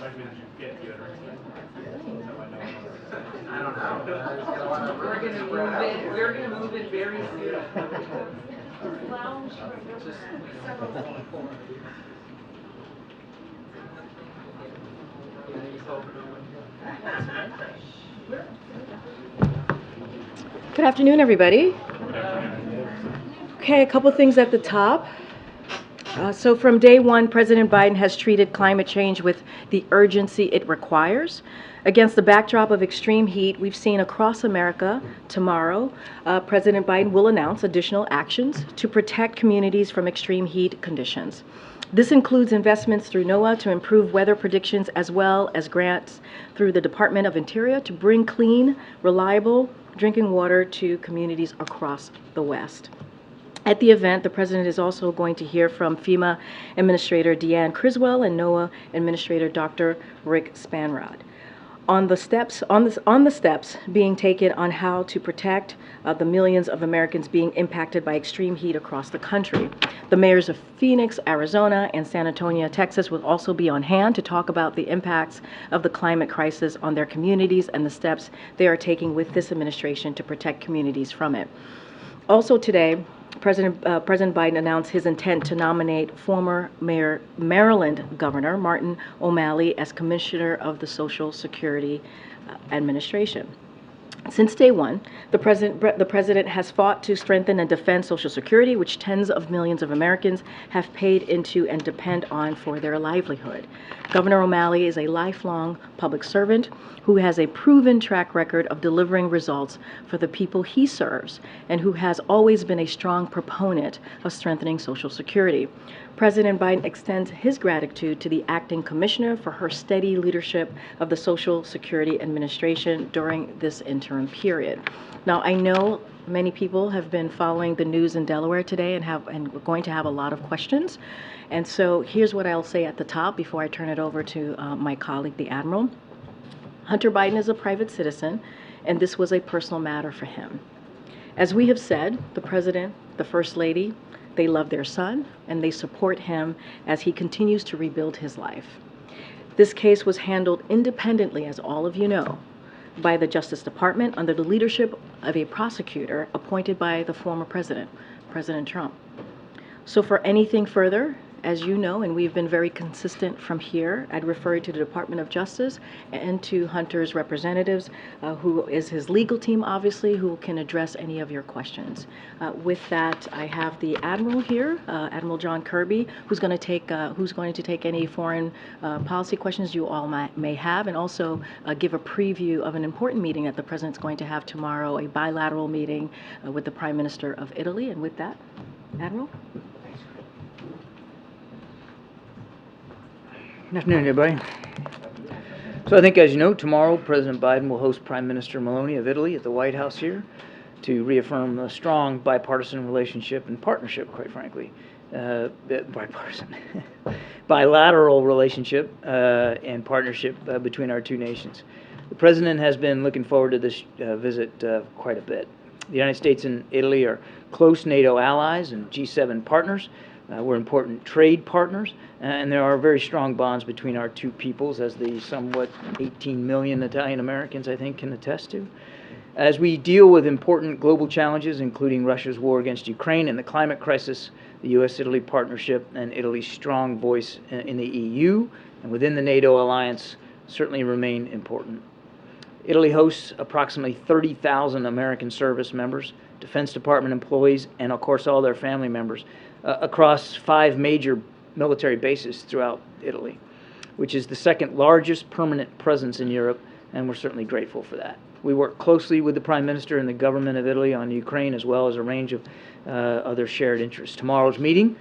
I don't know. We're gonna move it very soon. Good afternoon, everybody. Okay, a couple things at the top. So from day one, President Biden has treated climate change with the urgency it requires. Against the backdrop of extreme heat we've seen across America, tomorrow, President Biden will announce additional actions to protect communities from extreme heat conditions. This includes investments through NOAA to improve weather predictions, as well as grants through the Department of Interior to bring clean, reliable drinking water to communities across the West. At the event, the President is also going to hear from FEMA Administrator Deanne Criswell and NOAA Administrator Dr. Rick Spanrod on the steps being taken on how to protect the millions of Americans being impacted by extreme heat across the country. The mayors of Phoenix, Arizona, and San Antonio, Texas, will also be on hand to talk about the impacts of the climate crisis on their communities and the steps they are taking with this administration to protect communities from it. Also today, President Biden announced his intent to nominate former Maryland Governor Martin O'Malley as Commissioner of the Social Security Administration. Since day one, the president has fought to strengthen and defend Social Security, which tens of millions of Americans have paid into and depend on for their livelihood. Governor O'Malley is a lifelong public servant who has a proven track record of delivering results for the people he serves, and who has always been a strong proponent of strengthening Social Security. President Biden extends his gratitude to the acting commissioner for her steady leadership of the Social Security Administration during this interim period. Now, I know many people have been following the news in Delaware today and we're going to have a lot of questions. And so here's what I'll say at the top before I turn it over to my colleague, the Admiral. Hunter Biden is a private citizen, and this was a personal matter for him. As we have said, the President, the First Lady, they love their son, and they support him as he continues to rebuild his life. This case was handled independently, as all of you know, by the Justice Department under the leadership of a prosecutor appointed by the former president, President Trump. So for anything further, as you know, and we've been very consistent from here, I'd refer you to the Department of Justice and to Hunter's representatives, who is his legal team, obviously, who can address any of your questions. With that, I have the Admiral here, Admiral John Kirby, who's going to take any foreign policy questions you all may have, and also give a preview of an important meeting that the President's going to have tomorrow, a bilateral meeting with the Prime Minister of Italy. And with that, Admiral. Good afternoon, everybody. So I think, as you know, tomorrow President Biden will host Prime Minister Meloni of Italy at the White House here to reaffirm a strong bipartisan relationship and partnership, quite frankly, bilateral relationship and partnership between our two nations. The President has been looking forward to this visit quite a bit. The United States and Italy are close NATO allies and G7 partners. We're important trade partners, and there are very strong bonds between our two peoples, as the somewhat 18 million Italian Americans, I think, can attest to. As we deal with important global challenges, including Russia's war against Ukraine and the climate crisis, the U.S.-Italy partnership and Italy's strong voice in the EU and within the NATO alliance certainly remain important. Italy hosts approximately 30,000 American service members, Defense Department employees, and of course all their family members across 5 major military bases throughout Italy, which is the second largest permanent presence in Europe, and we're certainly grateful for that. We work closely with the Prime Minister and the government of Italy on Ukraine, as well as a range of other shared interests. Tomorrow's meeting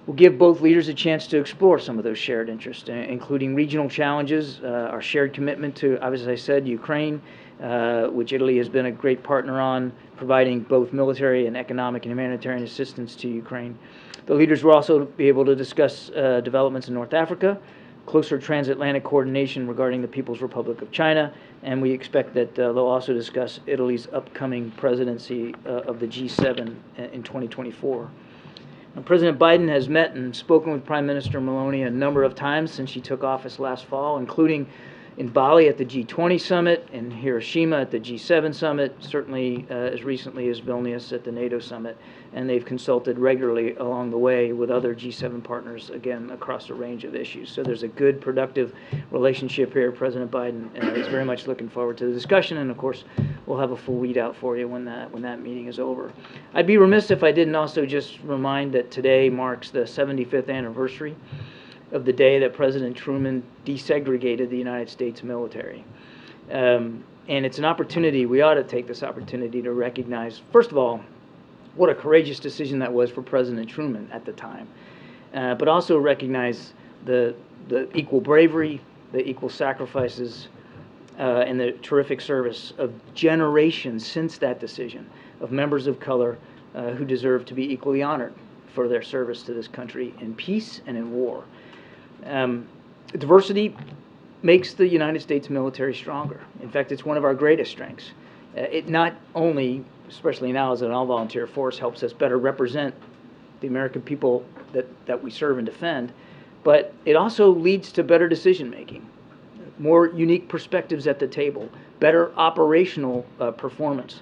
will give both leaders a chance to explore some of those shared interests, including regional challenges, our shared commitment to, as I said, Ukraine, which Italy has been a great partner on, providing both military and economic and humanitarian assistance to Ukraine. The leaders will also be able to discuss developments in North Africa, closer transatlantic coordination regarding the People's Republic of China, and we expect that they'll also discuss Italy's upcoming presidency of the G7 in 2024. President Biden has met and spoken with Prime Minister Maloney a number of times since she took office last fall, including in Bali at the G20 summit, in Hiroshima at the G7 summit, certainly as recently as Vilnius at the NATO summit, and they've consulted regularly along the way with other G7 partners, again, across a range of issues. So there's a good, productive relationship here. President Biden is very much looking forward to the discussion, and of course, we'll have a full readout for you when that meeting is over. I'd be remiss if I didn't also just remind that today marks the 75th anniversary of the day that President Truman desegregated the United States military. And it's an opportunity, we ought to take this opportunity to recognize, first of all, what a courageous decision that was for President Truman at the time, but also recognize the equal bravery, the equal sacrifices, and the terrific service of generations since that decision of members of color who deserve to be equally honored for their service to this country in peace and in war. Diversity makes the United States military stronger. In fact, it's one of our greatest strengths. It not only, especially now as an all-volunteer force, helps us better represent the American people that we serve and defend, but it also leads to better decision-making, more unique perspectives at the table, better operational performance.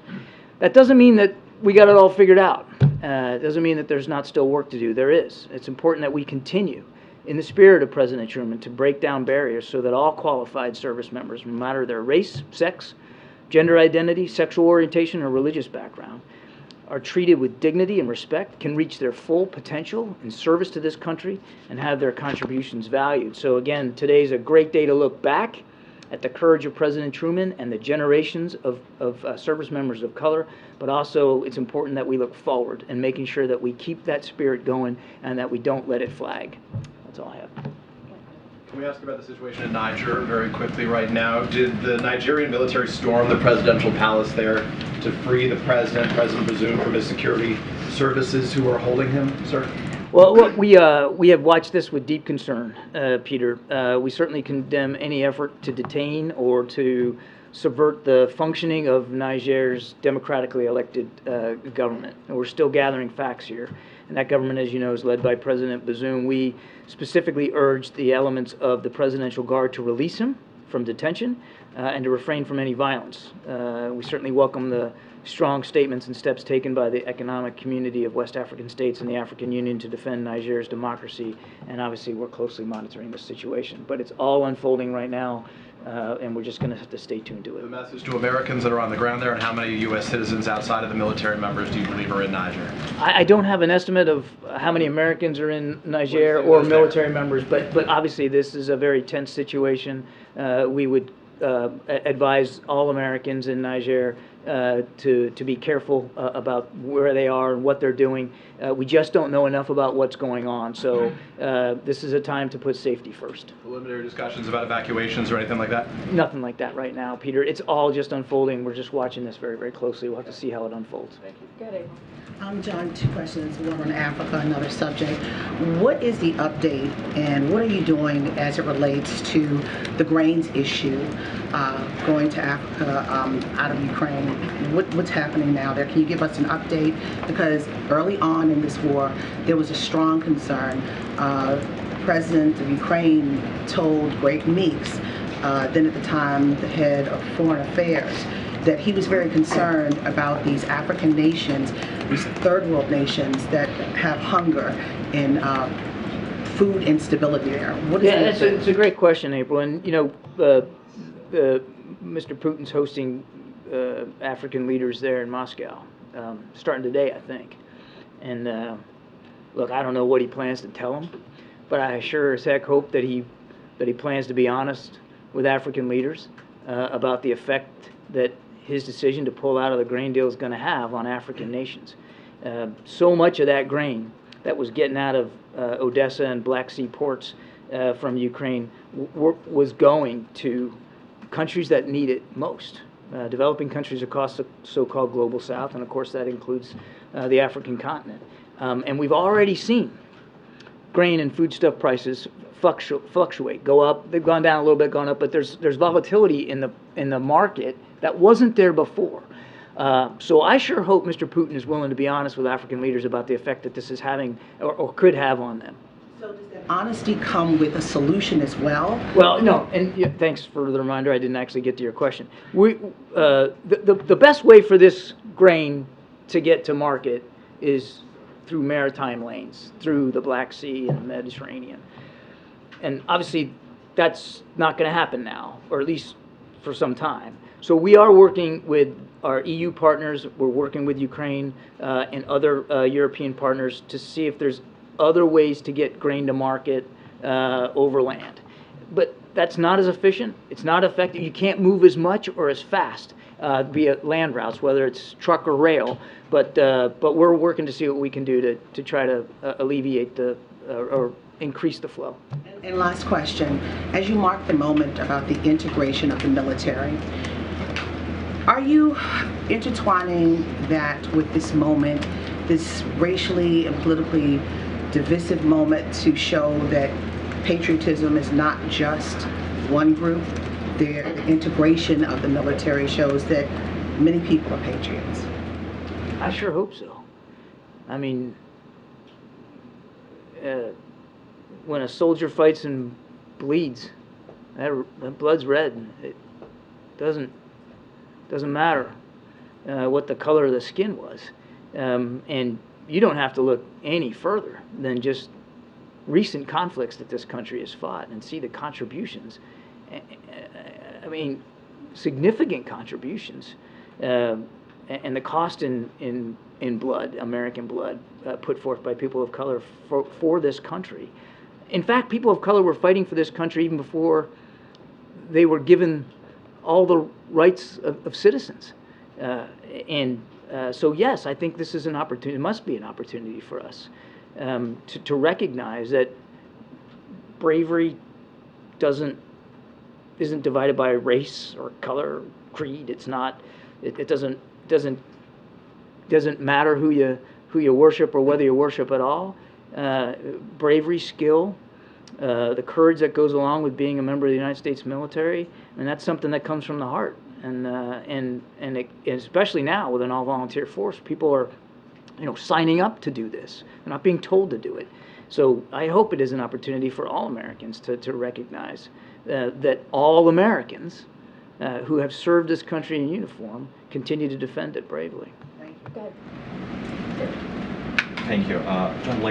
That doesn't mean that we got it all figured out. It doesn't mean that there's not still work to do. There is. It's important that we continue in the spirit of President Truman to break down barriers so that all qualified service members, no matter their race, sex, gender identity, sexual orientation, or religious background, are treated with dignity and respect, can reach their full potential in service to this country, and have their contributions valued. So again, today's a great day to look back at the courage of President Truman and the generations of service members of color, but also it's important that we look forward and making sure that we keep that spirit going and that we don't let it flag. That's all I have. Can we ask about the situation in Niger very quickly right now? Did the Nigerian military storm the presidential palace there to free the president, President Bazoum, from his security services who are holding him, sir? Well, look, we have watched this with deep concern, Peter. We certainly condemn any effort to detain or to subvert the functioning of Niger's democratically elected government. And we're still gathering facts here. And that government, as you know, is led by President Bazoum. We specifically urged the elements of the Presidential Guard to release him from detention and to refrain from any violence. We certainly welcome the strong statements and steps taken by the economic community of West African states and the African Union to defend Niger's democracy, and obviously we're closely monitoring the situation. But it's all unfolding right now, and we're just going to have to stay tuned to it. The message to Americans that are on the ground there, and how many U.S. citizens outside of the military members do you believe are in Niger? I don't have an estimate of how many Americans are in Niger or military members, but obviously this is a very tense situation. We would advise all Americans in Niger to be careful about where they are and what they're doing. We just don't know enough about what's going on, so this is a time to put safety first. Preliminary discussions about evacuations or anything like that? Nothing like that right now, Peter. It's all just unfolding. We're just watching this very, very closely. We'll have to see how it unfolds. Thank you. Go ahead, John, two questions, one on Africa, another subject. What is the update and what are you doing as it relates to the grains issue going to Africa out of Ukraine? What's happening now there? Can you give us an update? Because early on in this war, there was a strong concern. The president of Ukraine told Greg Meeks, then at the time the head of foreign affairs, that he was very concerned about these African nations, these third world nations that have hunger and food instability there. What is it's a great question, April. And you know, Mr. Putin's hosting African leaders there in Moscow, starting today, I think. And look, I don't know what he plans to tell them, but I sure as heck hope that he plans to be honest with African leaders about the effect that his decision to pull out of the grain deal is going to have on African nations. So much of that grain that was getting out of Odessa and Black Sea ports from Ukraine was going to countries that need it most, developing countries across the so-called global south, and of course that includes the African continent. And we've already seen grain and foodstuff prices fluctuate, go up. They've gone down a little bit, gone up, but there's volatility in the market that wasn't there before. So I sure hope Mr. Putin is willing to be honest with African leaders about the effect that this is having or could have on them. So does that honesty come with a solution as well? Well, no, and yeah, thanks for the reminder. I didn't actually get to your question. The best way for this grain to get to market is through maritime lanes, through the Black Sea and the Mediterranean. And obviously, that's not going to happen now, or at least for some time. So we are working with our EU partners. We're working with Ukraine and other European partners to see if there's other ways to get grain to market overland. But that's not as efficient. It's not effective. You can't move as much or as fast via land routes, whether it's truck or rail. But we're working to see what we can do to try to alleviate or increase the flow. And last question, as you mark the moment about the integration of the military, are you intertwining that with this moment, this racially and politically divisive moment, to show that patriotism is not just one group? The integration of the military shows that many people are patriots. I sure hope so. I mean, when a soldier fights and bleeds, that blood's red. It doesn't matter what the color of the skin was. And you don't have to look any further than just recent conflicts that this country has fought and see the contributions. I mean, significant contributions, and the cost in blood, American blood, put forth by people of color for this country. In fact, people of color were fighting for this country even before they were given all the rights of citizens. So yes, I think this is an opportunity, it must be an opportunity for us to recognize that bravery isn't divided by race or color, or creed. It's not. It doesn't matter who you worship or whether you worship at all. Bravery, skill, the courage that goes along with being a member of the United States military, and that's something that comes from the heart. And especially now with an all-volunteer force, people are, signing up to do this. They're not being told to do it. So I hope it is an opportunity for all Americans to recognize that all Americans who have served this country in uniform continue to defend it bravely. Thank you. Go ahead. Thank you. John,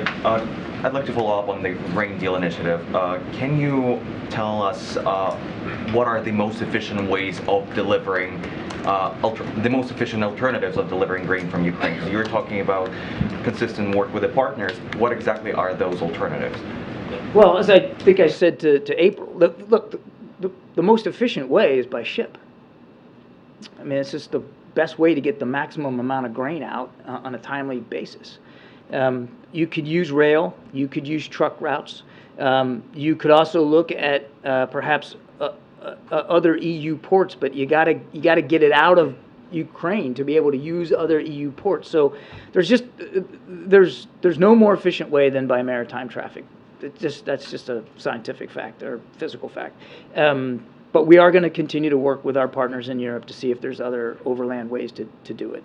I'd like to follow up on the grain deal initiative. Can you tell us what are the most efficient ways of delivering, the most efficient alternatives of delivering grain from Ukraine? So you're talking about consistent work with the partners. What exactly are those alternatives? Well, as I think I said to April, look, the most efficient way is by ship. I mean, it's just the best way to get the maximum amount of grain out on a timely basis. You could use rail, you could use truck routes. You could also look at perhaps other EU ports, but you gotta get it out of Ukraine to be able to use other EU ports. So there's no more efficient way than by maritime traffic. That's just a scientific fact or physical fact. But we are going to continue to work with our partners in Europe to see if there's other overland ways to do it.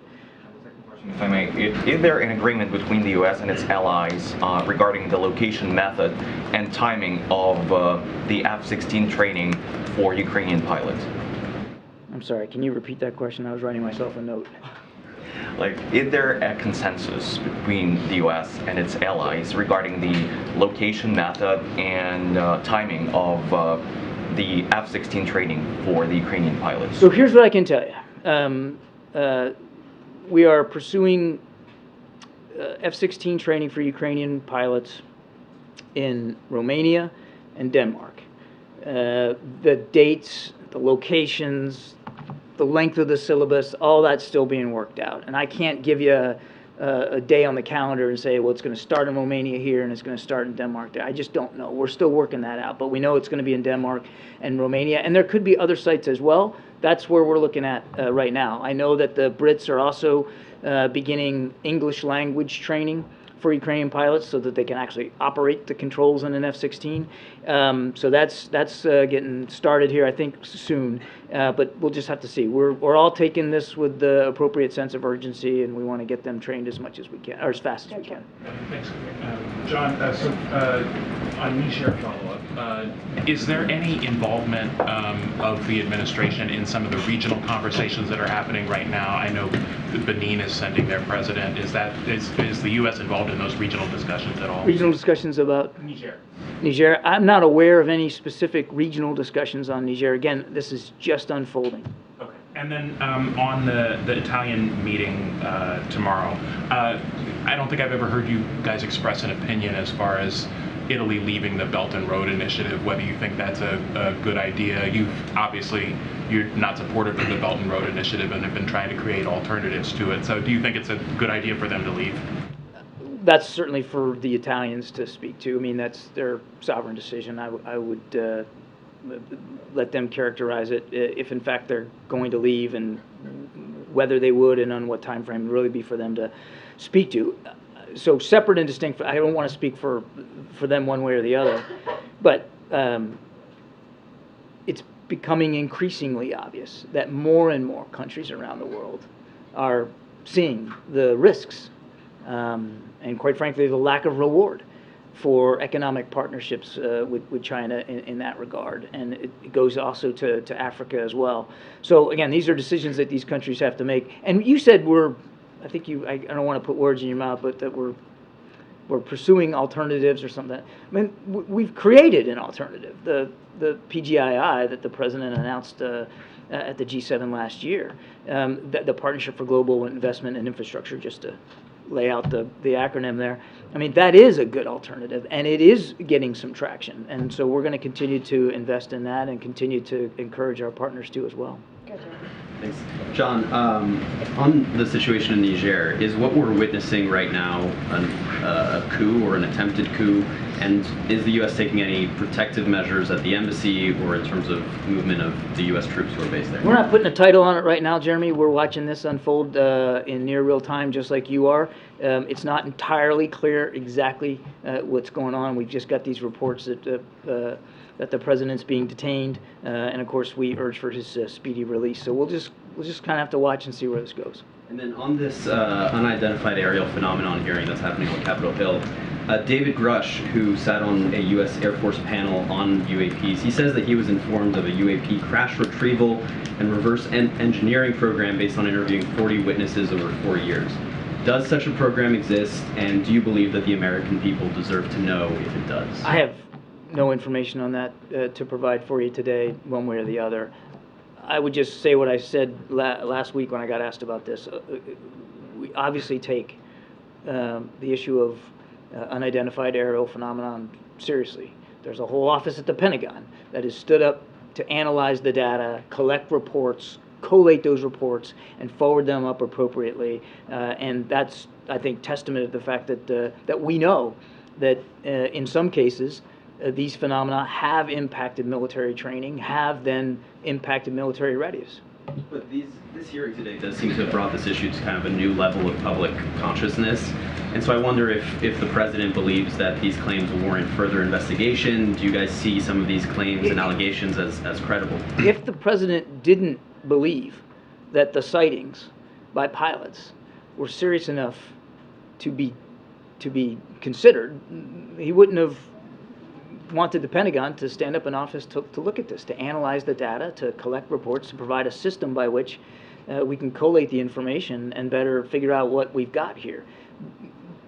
If I may, is there an agreement between the U.S. and its allies regarding the location, method, and timing of the F-16 training for Ukrainian pilots? I'm sorry, can you repeat that question? I was writing myself a note. Is there a consensus between the U.S. and its allies regarding the location, method, and timing of the F-16 training for the Ukrainian pilots? So here's what I can tell you. We are pursuing F-16 training for Ukrainian pilots in Romania and Denmark. The dates, the locations, the length of the syllabus, all that's still being worked out. And I can't give you a day on the calendar and say, well, it's going to start in Romania here and it's going to start in Denmark there. I just don't know. We're still working that out, but we know it's going to be in Denmark and Romania, and there could be other sites as well. That's where we're looking at right now. I know that the Brits are also beginning English language training for Ukrainian pilots so that they can actually operate the controls in an F-16. So that's getting started here, I think, soon. But we'll just have to see. We're all taking this with the appropriate sense of urgency, and we want to get them trained as much as we can, or as fast as we can. Thanks. John, on Niger follow-up, is there any involvement of the administration in some of the regional conversations that are happening right now? I know Benin is sending their president. Is the U.S. involved in those regional discussions at all? Regional discussions about Niger. Niger. I'm not aware of any specific regional discussions on Niger. Again, this is just unfolding. Okay. And then on the Italian meeting tomorrow, I don't think I've ever heard you guys express an opinion as far as Italy leaving the Belt and Road Initiative, whether you think that's a good idea. You're not supportive of the Belt and Road Initiative and have been trying to create alternatives to it. So do you think it's a good idea for them to leave? That's certainly for the Italians to speak to. I mean, that's their sovereign decision. I would let them characterize it if, in fact, they're going to leave, and whether they would and on what time frame would really be for them to speak to. So separate and distinct. I don't want to speak for them one way or the other, but it's becoming increasingly obvious that more and more countries around the world are seeing the risks and, quite frankly, the lack of reward for economic partnerships with China in that regard. And it goes also to Africa as well. So, again, these are decisions that these countries have to make. And you said I don't want to put words in your mouth, but that we're pursuing alternatives or something. I mean, we've created an alternative, the PGII that the president announced at the G7 last year, the Partnership for Global Investment and Infrastructure, just to lay out the acronym there. I mean, that is a good alternative, and it is getting some traction. And so we're going to continue to invest in that and continue to encourage our partners to as well. Thanks. John, on the situation in Niger, is what we're witnessing right now a coup or an attempted coup? And is the U.S. taking any protective measures at the embassy or in terms of movement of the U.S. troops who are based there? We're not putting a title on it right now, Jeremy. We're watching this unfold in near real time, just like you are. It's not entirely clear exactly what's going on. We've just got these reports that the president's being detained, and of course we urge for his speedy release. So we'll just kind of have to watch and see where this goes. And then on this unidentified aerial phenomenon hearing that's happening on Capitol Hill, David Grush, who sat on a U.S. Air Force panel on UAPs, he says that he was informed of a UAP crash retrieval and reverse engineering program based on interviewing 40 witnesses over 4 years. Does such a program exist, and do you believe that the American people deserve to know if it does? I have no information on that to provide for you today, one way or the other. I would just say what I said last week when I got asked about this. We obviously take the issue of unidentified aerial phenomenon seriously. There's a whole office at the Pentagon that has stood up to analyze the data, collect reports, collate those reports, and forward them up appropriately. And that's, I think, testament to the fact that we know that in some cases, these phenomena have impacted military training, have then impacted military readiness. But this hearing today does seem to have brought this issue to kind of a new level of public consciousness. And so I wonder if the president believes that these claims warrant further investigation. Do you guys see some of these claims and allegations as credible? If the president didn't believe that the sightings by pilots were serious enough to be considered, he wouldn't have wanted the Pentagon to stand up an office to look at this, to analyze the data, to collect reports, to provide a system by which we can collate the information and better figure out what we've got here.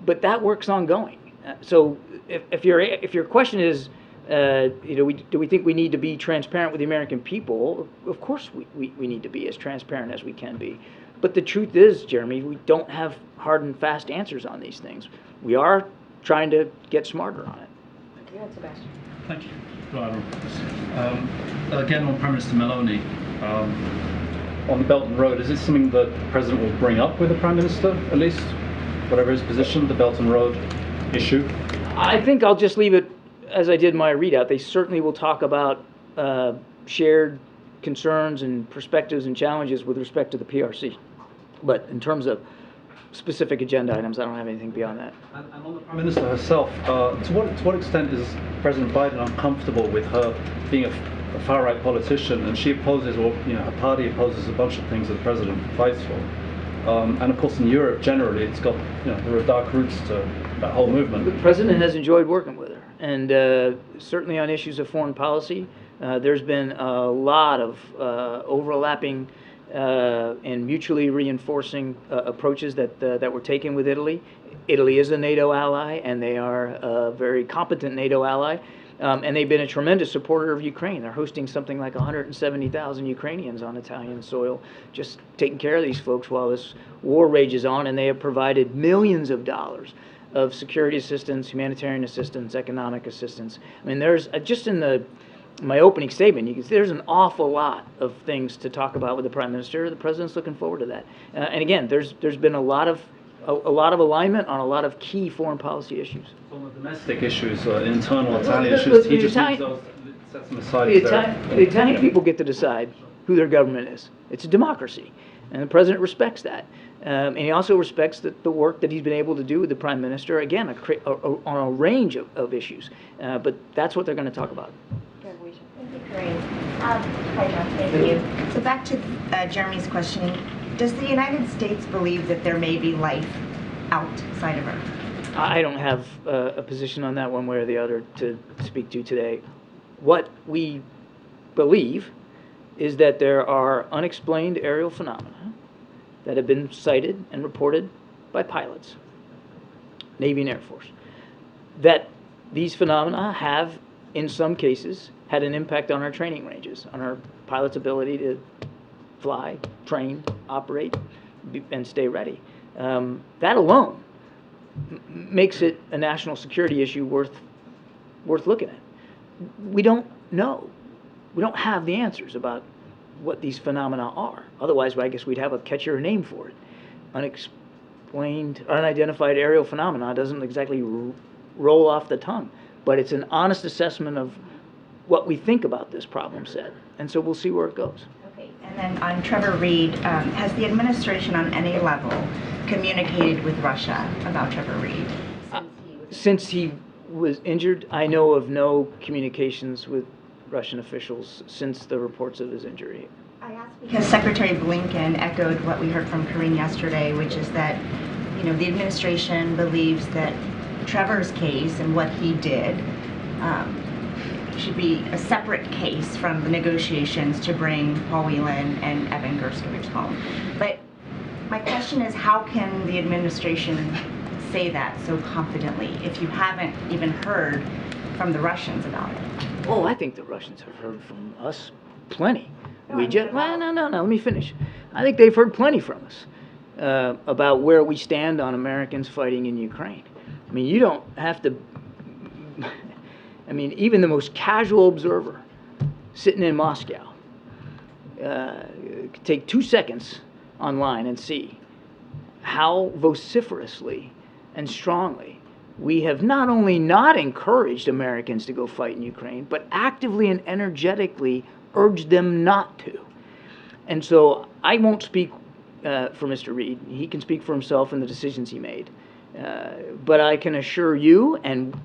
But that work's ongoing. So if your question is, do we think we need to be transparent with the American people? Of course we need to be as transparent as we can be. But the truth is, Jeremy, we don't have hard and fast answers on these things. We are trying to get smarter on it. Sebastian. Thank you. Again, on Prime Minister Meloni, on the Belt and Road, is this something that the President will bring up with the Prime Minister, at least? Whatever his position, the Belt and Road issue? I think I'll just leave it as I did in my readout. They certainly will talk about shared concerns and perspectives and challenges with respect to the PRC. But in terms of specific agenda items. I don't have anything beyond that. And on the Prime Minister herself, to what extent is President Biden uncomfortable with her being a far-right politician, and she opposes, or her party opposes a bunch of things that the president fights for? And of course, in Europe generally, it's got there are dark roots to that whole movement. The president has enjoyed working with her, and certainly on issues of foreign policy, there's been a lot of overlapping and mutually reinforcing approaches that were taken with Italy. Italy is a NATO ally, and they are a very competent NATO ally. And they've been a tremendous supporter of Ukraine. They're hosting something like 170,000 Ukrainians on Italian soil, just taking care of these folks while this war rages on, and they have provided millions of dollars of security assistance, humanitarian assistance, economic assistance. I mean, there's, just in my opening statement, you can see there's an awful lot of things to talk about with the Prime Minister. The President's looking forward to that. And again, there's been a lot of alignment on a lot of key foreign policy issues. On the domestic issues, internal Italian issues, he just needs those, sets them aside. The Italian people get to decide who their government is. It's a democracy, and the President respects that. And he also respects the work that he's been able to do with the Prime Minister, again, on a range of issues. But that's what they're going to talk about. Thank you, Karine. Hi, John. Thank you. So back to Jeremy's questioning. Does the United States believe that there may be life outside of Earth? I don't have a position on that one way or the other to speak to today. What we believe is that there are unexplained aerial phenomena that have been cited and reported by pilots, Navy and Air Force, that these phenomena have, in some cases, had an impact on our training ranges, on our pilots' ability to fly, train, operate, and stay ready. That alone makes it a national security issue worth looking at. We don't know. We don't have the answers about what these phenomena are. Otherwise, I guess we'd have a catchier name for it. Unexplained, unidentified aerial phenomena doesn't exactly roll off the tongue, but it's an honest assessment of what we think about this problem set. And so we'll see where it goes. Okay, and then on Trevor Reed, has the administration on any level communicated with Russia about Trevor Reed? Since he was injured, I know of no communications with Russian officials since the reports of his injury. I asked because Secretary Blinken echoed what we heard from Karine yesterday, which is that, the administration believes that Trevor's case and what he did should be a separate case from the negotiations to bring Paul Whelan and Evan Gershkovich home. But my question is, how can the administration say that so confidently if you haven't even heard from the Russians about it? Oh, I think the Russians have heard from us plenty. No, let me finish. I think they've heard plenty from us about where we stand on Americans fighting in Ukraine. I mean, you don't have to, even the most casual observer sitting in Moscow could take 2 seconds online and see how vociferously and strongly we have not only not encouraged Americans to go fight in Ukraine, but actively and energetically urged them not to. And so I won't speak for Mr. Reed. He can speak for himself and the decisions he made. But I can assure you and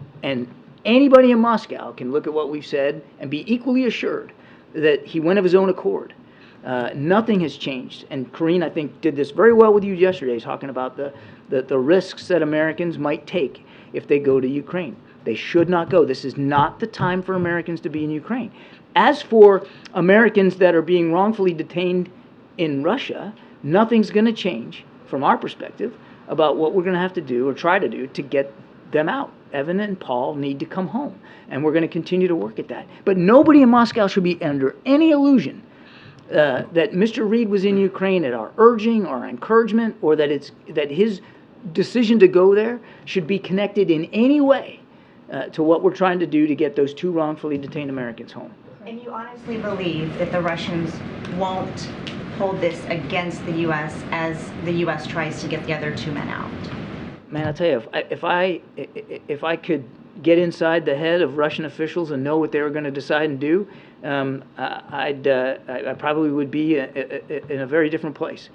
anybody in Moscow can look at what we've said and be equally assured that he went of his own accord. Nothing has changed. And Karine, I think, did this very well with you yesterday, talking about the risks that Americans might take if they go to Ukraine. They should not go. This is not the time for Americans to be in Ukraine. As for Americans that are being wrongfully detained in Russia, nothing's going to change from our perspective about what we're going to have to do or try to do to get them out. Evan and Paul need to come home, and we're going to continue to work at that. But nobody in Moscow should be under any illusion that Mr. Reed was in Ukraine at our urging or encouragement, or that his decision to go there should be connected in any way to what we're trying to do to get those 2 wrongfully detained Americans home. And you honestly believe that the Russians won't hold this against the U.S. as the U.S. tries to get the other 2 men out? Man, I'll tell you, if I could get inside the head of Russian officials and know what they were going to decide and do, I probably would be in a very different place.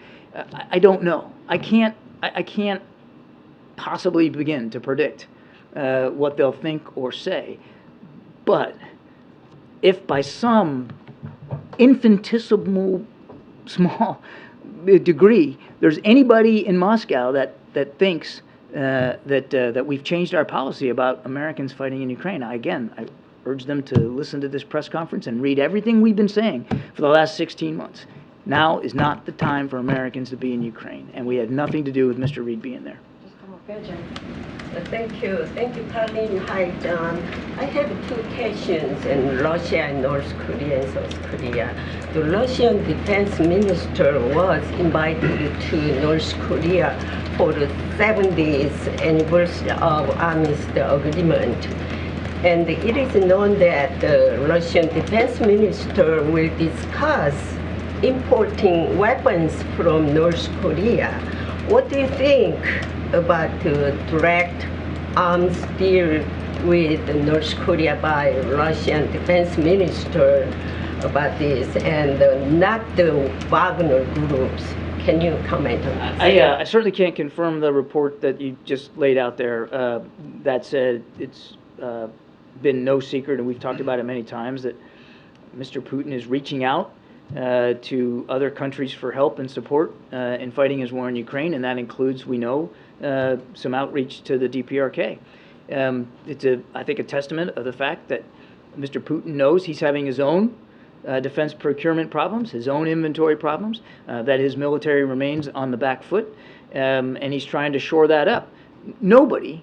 I don't know. I can't I can't possibly begin to predict what they'll think or say. But if by some infinitesimal small degree there's anybody in Moscow that thinks that we've changed our policy about Americans fighting in Ukraine, I urge them to listen to this press conference and read everything we've been saying for the last 16 months. Now is not the time for Americans to be in Ukraine, and we had nothing to do with Mr. Reid being there. Thank you, Karine. Hi, John. I have two questions in Russia and North Korea and South Korea. The Russian defense minister was invited to North Korea for the 70th anniversary of Armistice Agreement. And it is known that the Russian defense minister will discuss importing weapons from North Korea. What do you think about the direct arms deal with North Korea by Russian defense minister about this, and not the Wagner groups? Can you comment on this? I certainly can't confirm the report that you just laid out there. That said, it's been no secret, and we've talked about it many times, that Mr. Putin is reaching out to other countries for help and support in fighting his war in Ukraine, and that includes, we know, some outreach to the DPRK. It's, I think, a testament of the fact that Mr. Putin knows he's having his own defense procurement problems, his own inventory problems, that his military remains on the back foot, and he's trying to shore that up. Nobody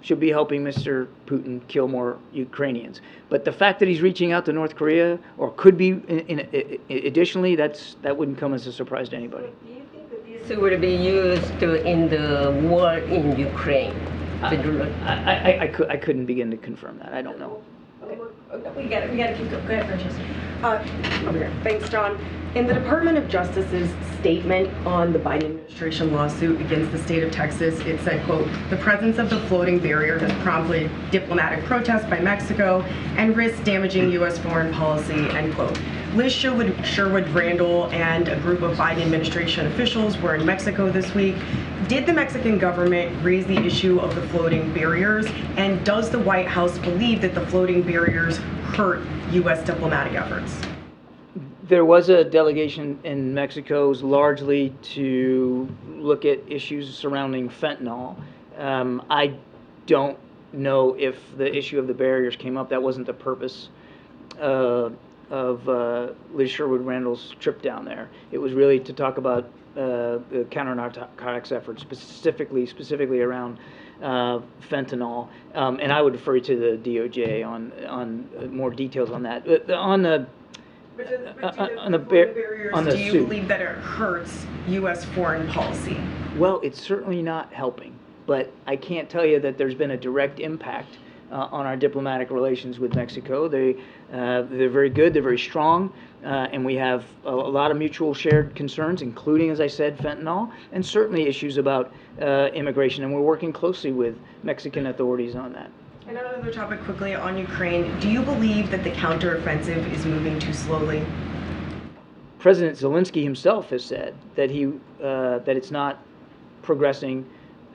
should be helping Mr. Putin kill more Ukrainians. But the fact that he's reaching out to North Korea, or could be additionally, that wouldn't come as a surprise to anybody. Do you think that this will be used in the war in Ukraine? I couldn't begin to confirm that. I don't know. We got to keep going. Go ahead, Francesca. Over here. Thanks, John. In the Department of Justice's statement on the Biden administration lawsuit against the state of Texas, it said, quote, "The presence of the floating barrier has prompted diplomatic protests by Mexico and risks damaging U.S. foreign policy," end quote. Liz Sherwood Randall and a group of Biden administration officials were in Mexico this week. Did the Mexican government raise the issue of the floating barriers? And does the White House believe that the floating barriers hurt U.S. diplomatic efforts? There was a delegation in Mexico largely to look at issues surrounding fentanyl. I don't know if the issue of the barriers came up. That wasn't the purpose of Liz Sherwood Randall's trip down there. It was really to talk about the counter-narcotics efforts, specifically around fentanyl. And I would refer you to the DOJ on more details on that. Do you believe that it hurts U.S. foreign policy? Well, it's certainly not helping, but I can't tell you that there's been a direct impact on our diplomatic relations with Mexico. They're very good, they're very strong, and we have a lot of mutual shared concerns, including, as I said, fentanyl, and certainly issues about immigration, and we're working closely with Mexican authorities on that. And another topic quickly on Ukraine. Do you believe that the counteroffensive is moving too slowly? President Zelensky himself has said that that it's not progressing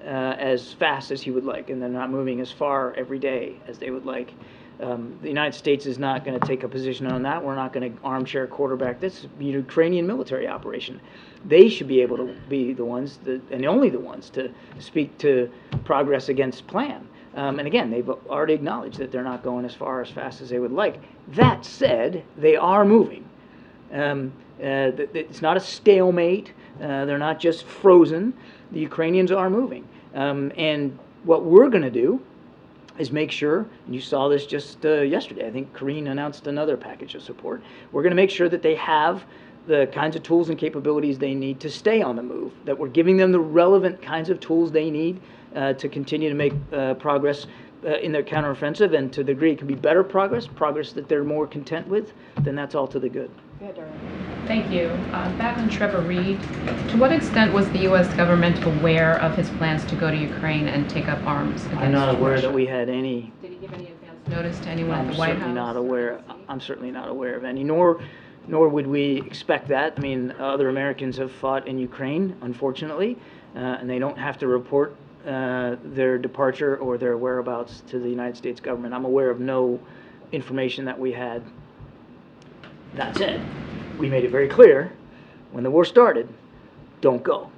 as fast as he would like, and they're not moving as far every day as they would like. The United States is not going to take a position on that. We're not going to armchair quarterback this Ukrainian military operation. They should be able to be the ones, and only the ones, to speak to progress against plan. And again, they've already acknowledged that they're not going as fast as they would like. That said, they are moving. It's not a stalemate. They're not just frozen. The Ukrainians are moving. And what we're going to do is make sure, and you saw this just yesterday, I think Karine announced another package of support. We're going to make sure that they have the kinds of tools and capabilities they need to stay on the move, that we're giving them the relevant kinds of tools they need to continue to make progress in their counteroffensive, and to the degree it can be better progress that they're more content with, then that's all to the good. Thank you. Back on Trevor Reed, to what extent was the U.S. government aware of his plans to go to Ukraine and take up arms against Russia? I'm not aware that we had any. Did he give any advance notice to anyone at the White House? I'm certainly not aware of any, nor nor would we expect that. I mean, other Americans have fought in Ukraine, unfortunately, and they don't have to report their departure or their whereabouts to the United States government. I'm aware of no information that we had. That said, we made it very clear when the war started, don't go.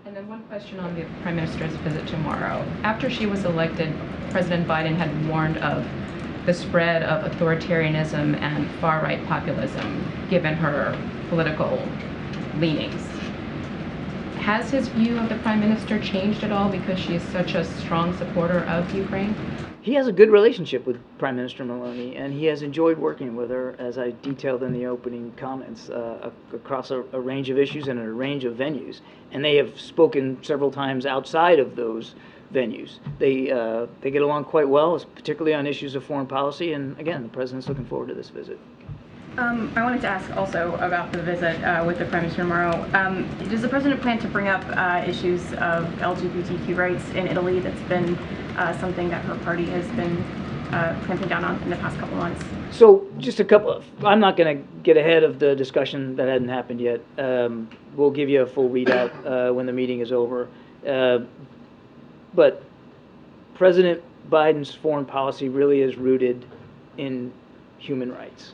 And then one question on the Prime Minister's visit tomorrow. After she was elected, President Biden had warned of the spread of authoritarianism and far-right populism, given her political leanings. Has his view of the Prime Minister changed at all because she is such a strong supporter of Ukraine? He has a good relationship with Prime Minister Meloni, and he has enjoyed working with her, as I detailed in the opening comments, across a range of issues and a range of venues. And they have spoken several times outside of those venues. They get along quite well, particularly on issues of foreign policy. And again, the President's looking forward to this visit. I wanted to ask also about the visit with the Prime Minister tomorrow. Does the President plan to bring up issues of LGBTQ rights in Italy? That's been something that her party has been clamping down on in the past couple months. So just a couple of, I'm not going to get ahead of the discussion that hadn't happened yet. We'll give you a full readout when the meeting is over. But President Biden's foreign policy really is rooted in human rights.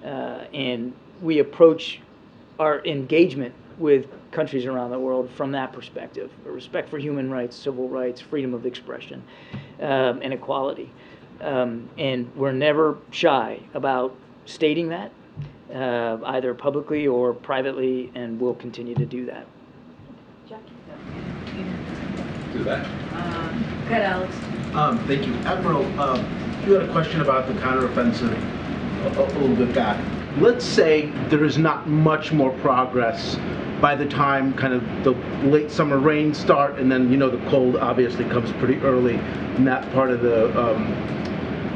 And we approach our engagement with countries around the world from that perspective: respect for human rights, civil rights, freedom of expression, and equality. And we're never shy about stating that, either publicly or privately, and we'll continue to do that. Do that. Good, Alex. Thank you. Admiral, you had a question about the counteroffensive a little bit back. Let's say there is not much more progress by the time kind of the late summer rains start, and then, you know, the cold obviously comes pretty early in that part of the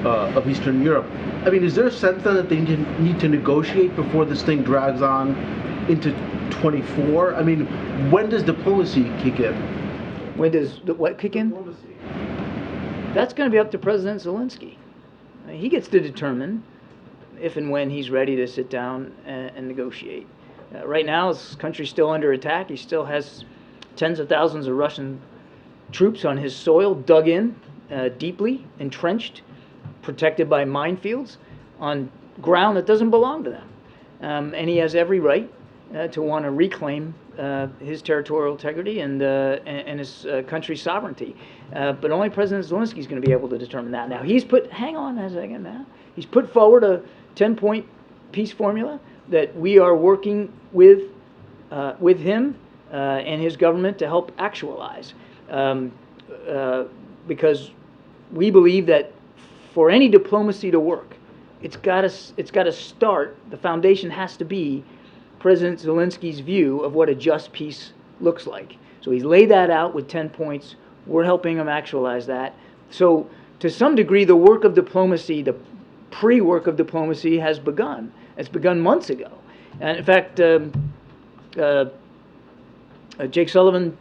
of Eastern Europe. I mean, is there a sense then that they need to negotiate before this thing drags on into 24? I mean, when does diplomacy kick in? When does the what kick in? Diplomacy. That's going to be up to President Zelensky. He gets to determine if and when he's ready to sit down and negotiate. Right now, his country's still under attack. He still has tens of thousands of Russian troops on his soil, dug in, deeply entrenched, protected by minefields on ground that doesn't belong to them. And he has every right to want to reclaim his territorial integrity and his country's sovereignty. But only President Zelensky is going to be able to determine that. Now, hang on a second now. He's put forward a 10-point peace formula that we are working with him and his government to help actualize. Because we believe that for any diplomacy to work, it's got to start, the foundation has to be President Zelensky's view of what a just peace looks like. So he's laid that out with 10 points. We're helping him actualize that. So to some degree, the work of diplomacy, the pre-work of diplomacy has begun. It's begun months ago. And in fact, Jake Sullivan,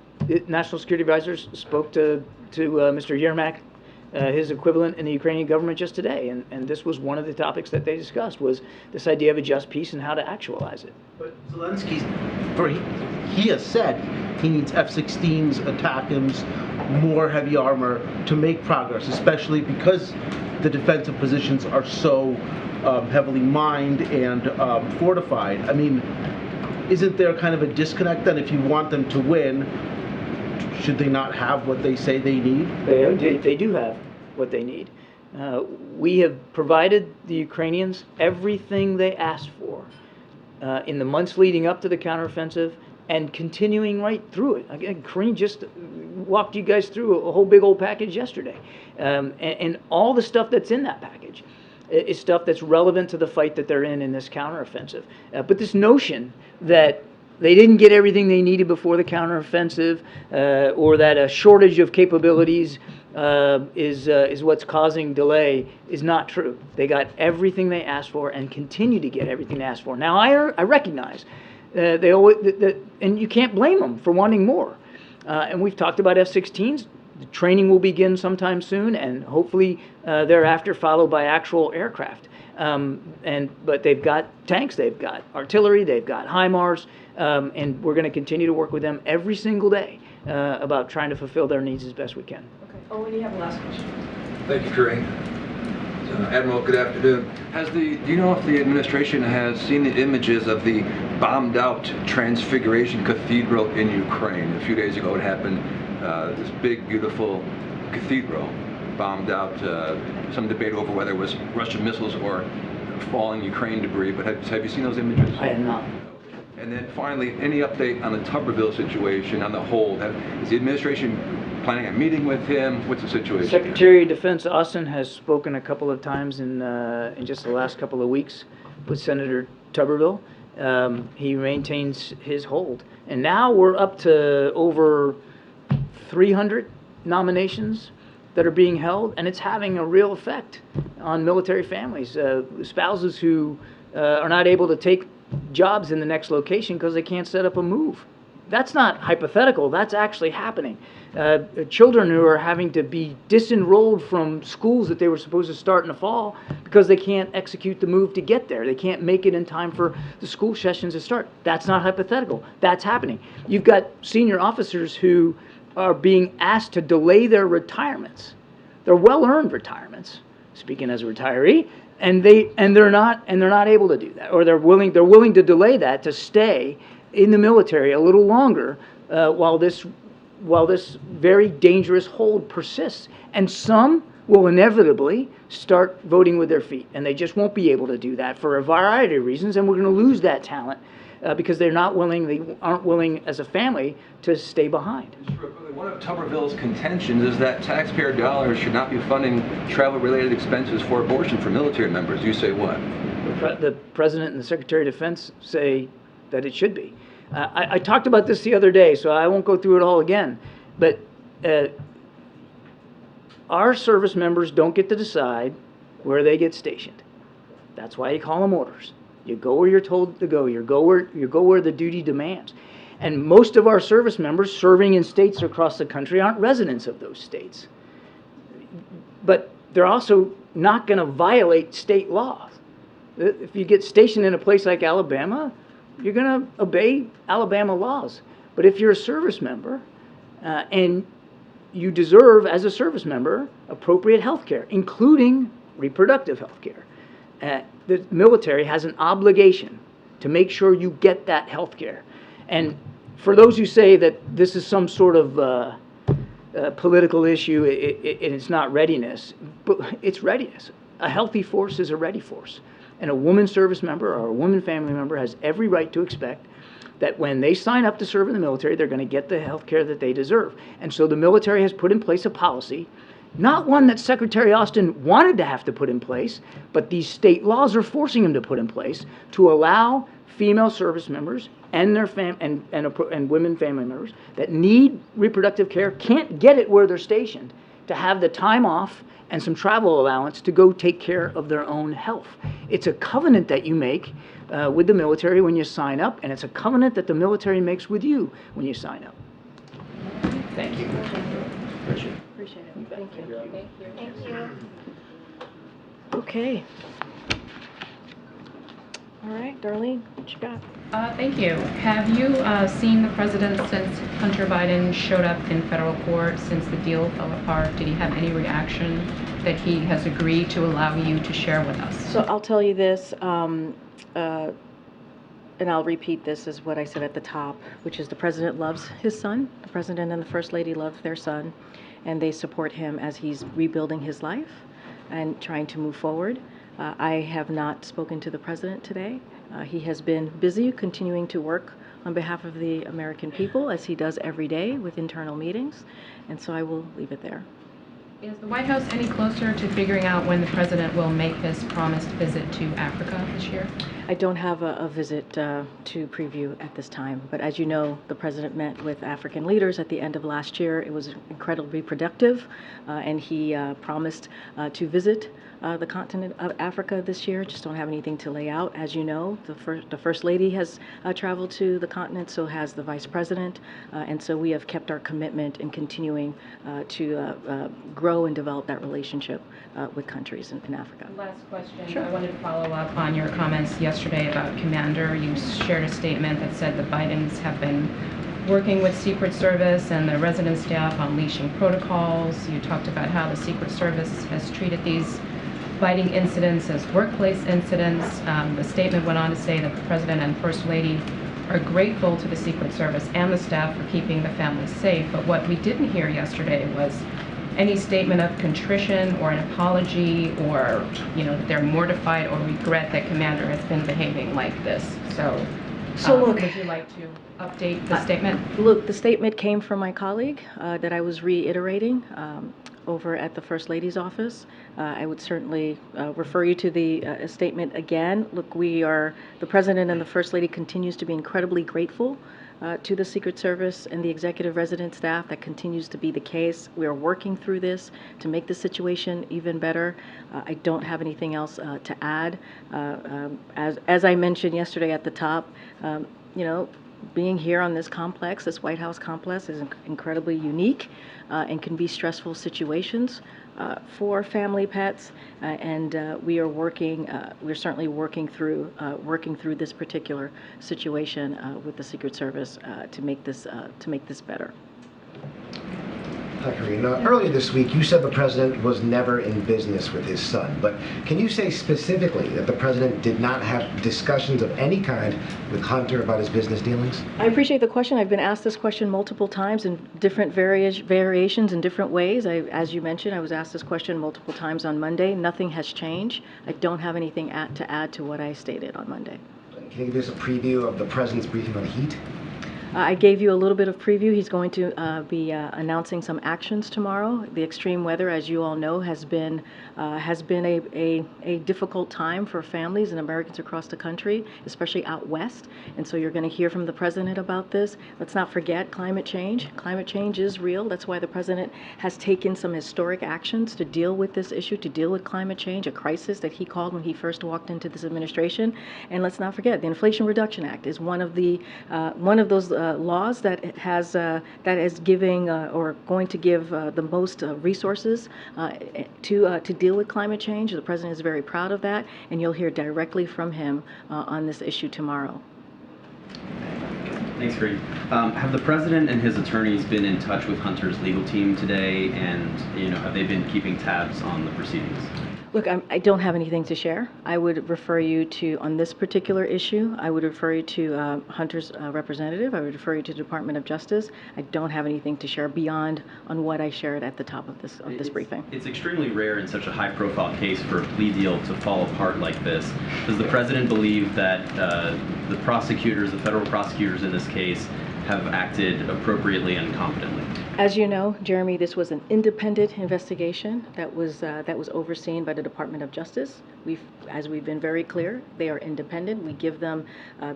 National Security Advisor, spoke to Mr. Yermak, his equivalent in the Ukrainian government, just today. And this was one of the topics that they discussed, was this idea of a just peace and how to actualize it. But Zelensky's, he has said he needs F-16s, ATACMS, more heavy armor to make progress, especially because the defensive positions are so heavily mined and fortified. I mean, isn't there kind of a disconnect then? If you want them to win, should they not have what they say they need? They do have what they need. We have provided the Ukrainians everything they asked for in the months leading up to the counteroffensive and continuing right through it. Again, Karine just walked you guys through a whole big old package yesterday. And all the stuff that's in that package is stuff that's relevant to the fight that they're in this counteroffensive. But this notion that they didn't get everything they needed before the counteroffensive, or that a shortage of capabilities is what's causing delay, is not true. They got everything they asked for and continue to get everything they asked for. Now, I recognize they always, and you can't blame them for wanting more. And we've talked about F-16s. The training will begin sometime soon, and hopefully thereafter followed by actual aircraft. But they've got tanks, they've got artillery, they've got HIMARS, and we're going to continue to work with them every single day about trying to fulfill their needs as best we can. Okay. Oh, and you have a last question. Thank you, Karine. Admiral, good afternoon. Do you know if the administration has seen the images of the bombed out Transfiguration Cathedral in Ukraine? A few days ago it happened, this big, beautiful cathedral bombed out. Some debate over whether it was Russian missiles or falling Ukraine debris, but have you seen those images? I have not. And then finally, any update on the Tuberville situation, on the hold? Is the administration planning on meeting with him? What's the situation? Secretary of Defense Austin has spoken a couple of times in just the last couple of weeks with Senator Tuberville. He maintains his hold. And now we're up to over 300 nominations that are being held, and it's having a real effect on military families, spouses who are not able to take jobs in the next location because they can't set up a move. That's not hypothetical, that's actually happening. Children who are having to be disenrolled from schools that they were supposed to start in the fall because they can't execute the move to get there. They can't make it in time for the school sessions to start. That's not hypothetical, that's happening. You've got senior officers who are being asked to delay their retirements. They're well-earned retirements, speaking as a retiree, and they're not able to do that, or they're willing to delay that to stay in the military a little longer while this very dangerous hold persists. And some will inevitably start voting with their feet, and they just won't be able to do that for a variety of reasons, and we're going to lose that talent because they aren't willing as a family to stay behind. One of Tuberville's contentions is that taxpayer dollars should not be funding travel-related expenses for abortion for military members. You say what? The President and the Secretary of Defense say that it should be. I talked about this the other day, so I won't go through it all again. But our service members don't get to decide where they get stationed. That's why you call them orders. You go where you're told to go. You go where the duty demands. And most of our service members serving in states across the country aren't residents of those states. But they're also not going to violate state laws. If you get stationed in a place like Alabama, you're going to obey Alabama laws. But if you're a service member and you deserve, as a service member, appropriate health care, including reproductive health care, the military has an obligation to make sure you get that health care. And for those who say that this is some sort of political issue and it's not readiness, but it's readiness. A healthy force is a ready force. And a woman service member or a woman family member has every right to expect that when they sign up to serve in the military, they're going to get the health care that they deserve. And so the military has put in place a policy, not one that Secretary Austin wanted to have to put in place, but these state laws are forcing him to put in place to allow female service members and their and women family members that need reproductive care, can't get it where they're stationed, to have the time off and some travel allowance to go take care of their own health. It's a covenant that you make with the military when you sign up, and it's a covenant that the military makes with you when you sign up. Thank you. Appreciate it. Thank you. Thank you. Okay. All right, Darlene, what you got? Thank you. Have you seen the president since Hunter Biden showed up in federal court, since the deal fell apart? Did he have any reaction that he has agreed to allow you to share with us? So I'll tell you this, and I'll repeat this as what I said at the top, which is the president loves his son. The president and the first lady love their son, and they support him as he's rebuilding his life and trying to move forward. I have not spoken to the president today. He has been busy continuing to work on behalf of the American people, as he does every day with internal meetings, and so I will leave it there. Is the White House any closer to figuring out when the president will make his promised visit to Africa this year? I don't have a visit to preview at this time, but as you know, the President met with African leaders at the end of last year. It was incredibly productive, and he promised to visit the continent of Africa this year. Just don't have anything to lay out. As you know, the First Lady has traveled to the continent, so has the Vice President, and so we have kept our commitment in continuing to grow and develop that relationship with countries in Africa. Last question. Sure. I wanted to follow up on your comments yesterday about Commander. You shared a statement that said the Bidens have been working with Secret Service and the resident staff on unleashing protocols. You talked about how the Secret Service has treated these fighting incidents as workplace incidents. The statement went on to say that the President and First Lady are grateful to the Secret Service and the staff for keeping the families safe. But what we didn't hear yesterday was any statement of contrition or an apology, or that they're mortified or regret that Commander has been behaving like this. So look, would you like to update the statement? Look, the statement came from my colleague that I was reiterating over at the First Lady's office. I would certainly refer you to the statement again. Look, the President and the First Lady continues to be incredibly grateful to the Secret Service and the executive resident staff. That continues to be the case. We are working through this to make the situation even better. I don't have anything else to add. As I mentioned yesterday at the top, being here on this complex, this White House complex, is incredibly unique and can be stressful situations for family pets, and we're certainly working through this particular situation with the Secret Service to make this better. Hi, Karine. Earlier this week, you said the President was never in business with his son, but can you say specifically that the President did not have discussions of any kind with Hunter about his business dealings? I appreciate the question. I've been asked this question multiple times in different variations in different ways. As you mentioned, I was asked this question multiple times on Monday. Nothing has changed. I don't have anything to add to what I stated on Monday. Can you give us a preview of the President's briefing on heat? I gave you a little bit of preview. He's going to be announcing some actions tomorrow. The extreme weather, as you all know, has been a difficult time for families and Americans across the country, especially out west. And so you're going to hear from the President about this. Let's not forget climate change. Climate change is real. That's why the President has taken some historic actions to deal with this issue, to deal with climate change, a crisis that he called when he first walked into this administration. And let's not forget, the Inflation Reduction Act is one of those laws that is giving or going to give the most resources to deal with climate change. The President is very proud of that, and you'll hear directly from him on this issue tomorrow. Thanks, Karine. Have the President and his attorneys been in touch with Hunter's legal team today, and have they been keeping tabs on the proceedings? Look, I don't have anything to share. I would refer you to, on this particular issue, I would refer you to Hunter's representative. I would refer you to the Department of Justice. I don't have anything to share beyond on what I shared at the top of this briefing. It's extremely rare in such a high-profile case for a plea deal to fall apart like this. Does the President believe that the prosecutors, the federal prosecutors in this case, have acted appropriately and competently? As you know, Jeremy, this was an independent investigation that was overseen by the Department of Justice. As we've been very clear, they are independent. We give them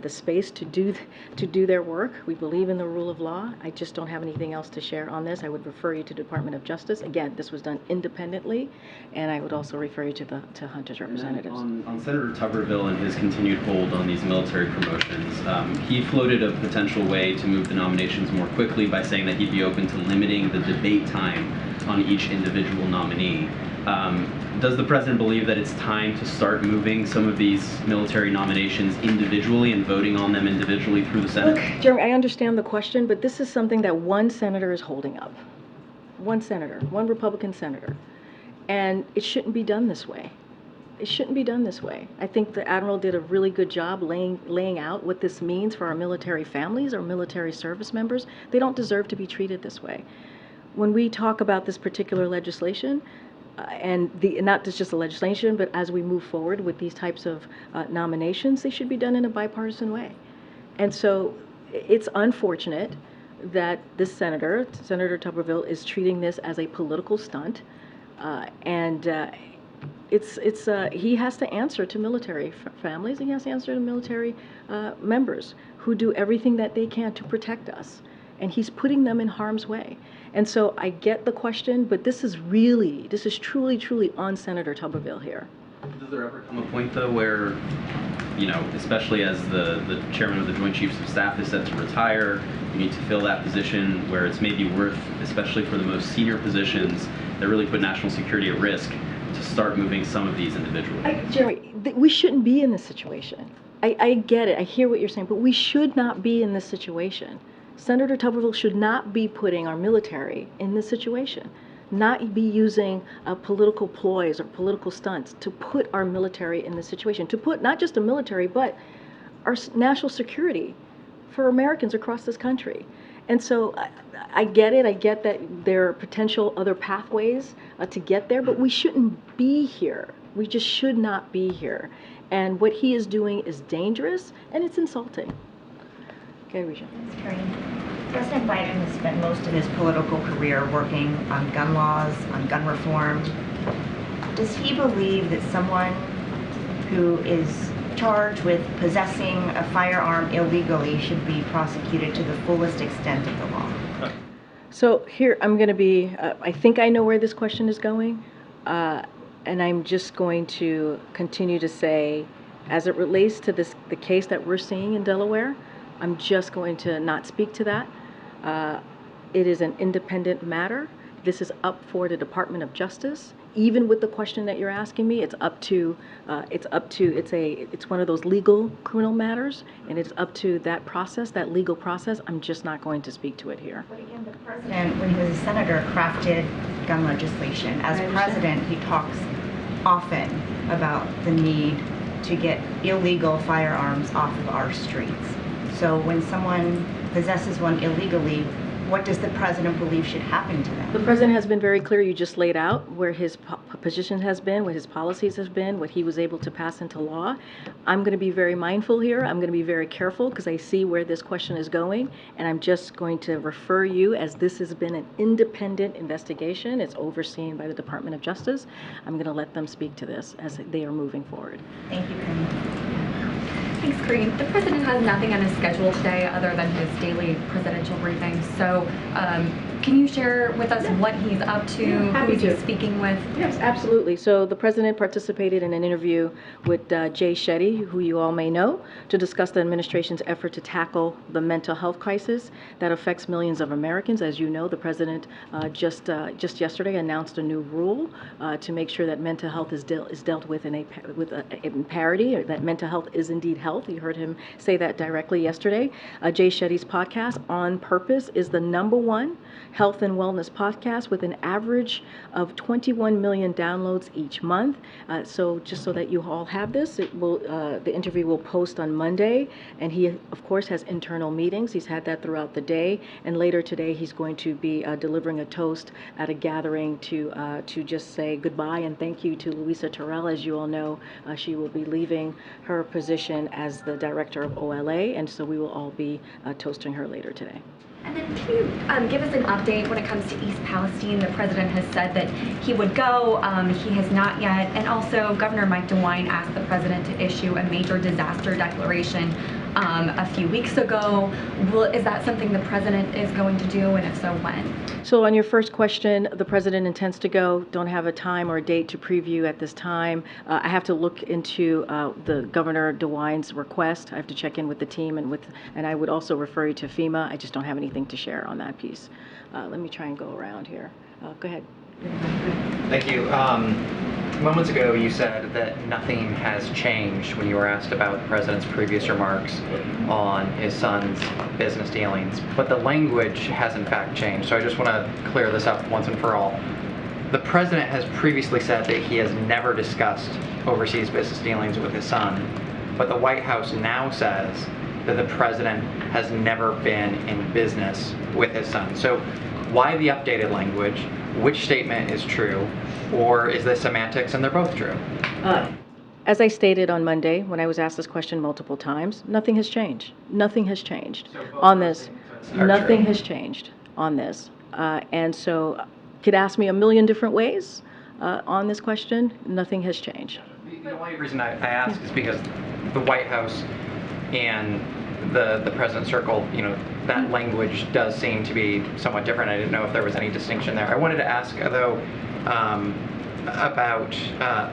the space to do their work. We believe in the rule of law. I just don't have anything else to share on this. I would refer you to Department of Justice. Again, this was done independently, and I would also refer you to Hunter's representatives. On Senator Tuberville and his continued hold on these military promotions, he floated a potential way to move the nominations more quickly by saying that he'd be open to limiting the debate time on each individual nominee. Does the President believe that it's time to start moving some of these military nominations individually and voting on them individually through the Senate? Look, Jeremy, I understand the question, but this is something that one senator is holding up. One senator, one Republican senator. And it shouldn't be done this way. It shouldn't be done this way. I think the Admiral did a really good job laying out what this means for our military families, our military service members. They don't deserve to be treated this way. When we talk about this particular legislation, not just the legislation, but as we move forward with these types of nominations, they should be done in a bipartisan way. And so it's unfortunate that this Senator Tuberville, is treating this as a political stunt, he has to answer to military families, and he has to answer to military members who do everything that they can to protect us. And he's putting them in harm's way. And so I get the question, but this is truly, truly on Senator Tuberville here. Does there ever come a point, though, where, you know, especially as the chairman of the Joint Chiefs of Staff is set to retire, you need to fill that position where it's maybe worth, especially for the most senior positions that really put national security at risk, to start moving some of these individuals? Jerry, we shouldn't be in this situation. I get it. I hear what you're saying, but we should not be in this situation. Senator Tuberville should not be putting our military in this situation, not be using political ploys or political stunts to put our military in this situation, to put not just the military, but our national security for Americans across this country. And so I get it. I get that there are potential other pathways to get there, but we shouldn't be here. We just should not be here. And what he is doing is dangerous, and it's insulting. Okay, Regina. President Biden has spent most of his political career working on gun laws, on gun reform. Does he believe that someone who is charged with possessing a firearm illegally should be prosecuted to the fullest extent of the law? So here, I'm going to be, I think I know where this question is going, and I'm just going to continue to say, as it relates to the case that we're seeing in Delaware, I'm just going to not speak to that. It is an independent matter. This is up for the Department of Justice. Even with the question that you're asking me, it's one of those legal criminal matters, and it's up to that process, that legal process. I'm just not going to speak to it here. But again, the president, when he was a senator, crafted gun legislation. As president, he talks often about the need to get illegal firearms off of our streets. So when someone possesses one illegally, what does the president believe should happen to them? The president has been very clear. You just laid out where his position has been, what his policies have been, what he was able to pass into law. I'm going to be very mindful here. I'm going to be very careful because I see where this question is going, and I'm just going to refer you, as this has been an independent investigation. It's overseen by the Department of Justice. I'm going to let them speak to this as they are moving forward. Thank you, Karine. Thanks, Karine. The president has nothing on his schedule today other than his daily presidential briefing. So can you share with us what he's up to, who he's speaking with? Yes, absolutely. So the president participated in an interview with Jay Shetty, who you all may know, to discuss the administration's effort to tackle the mental health crisis that affects millions of Americans. As you know, the president just yesterday announced a new rule to make sure that mental health is dealt with in parity, or that mental health is indeed health. You heard him say that directly yesterday. Jay Shetty's podcast, On Purpose, is the #1 health and wellness podcast with an average of 21 million downloads each month. So just so that you all have this, the interview will post on Monday, and he, of course, has internal meetings. He's had that throughout the day, and later today he's going to be delivering a toast at a gathering to just say goodbye and thank you to Louisa Terrell. As you all know, she will be leaving her position as the director of OLA, and so we will all be toasting her later today. And then can you give us an update when it comes to East Palestine? The president has said that he would go. He has not yet. And also, Governor Mike DeWine asked the president to issue a major disaster declaration a few weeks ago. Is that something the president is going to do, and if so, when? So on your first question, the president intends to go. Don't have a time or a date to preview at this time. I have to look into the Governor DeWine's request. I have to check in with the team, and I would also refer you to FEMA. I just don't have anything to share on that piece. Let me try and go around here. Go ahead. Thank you. Moments ago, you said that nothing has changed when you were asked about the president's previous remarks on his son's business dealings, but the language has in fact changed. So I just want to clear this up once and for all. The president has previously said that he has never discussed overseas business dealings with his son, but the White House now says that the president has never been in business with his son. So why the updated language? Which statement is true? Or is this semantics and they're both true? As I stated on Monday, when I was asked this question multiple times, nothing has changed. Nothing has changed on this. Nothing has changed on this. And so could ask me a million different ways. on this question. Nothing has changed. The only reason I ask is because the White House and the President's circle, that language does seem to be somewhat different. I didn't know if there was any distinction there. I wanted to ask, though, about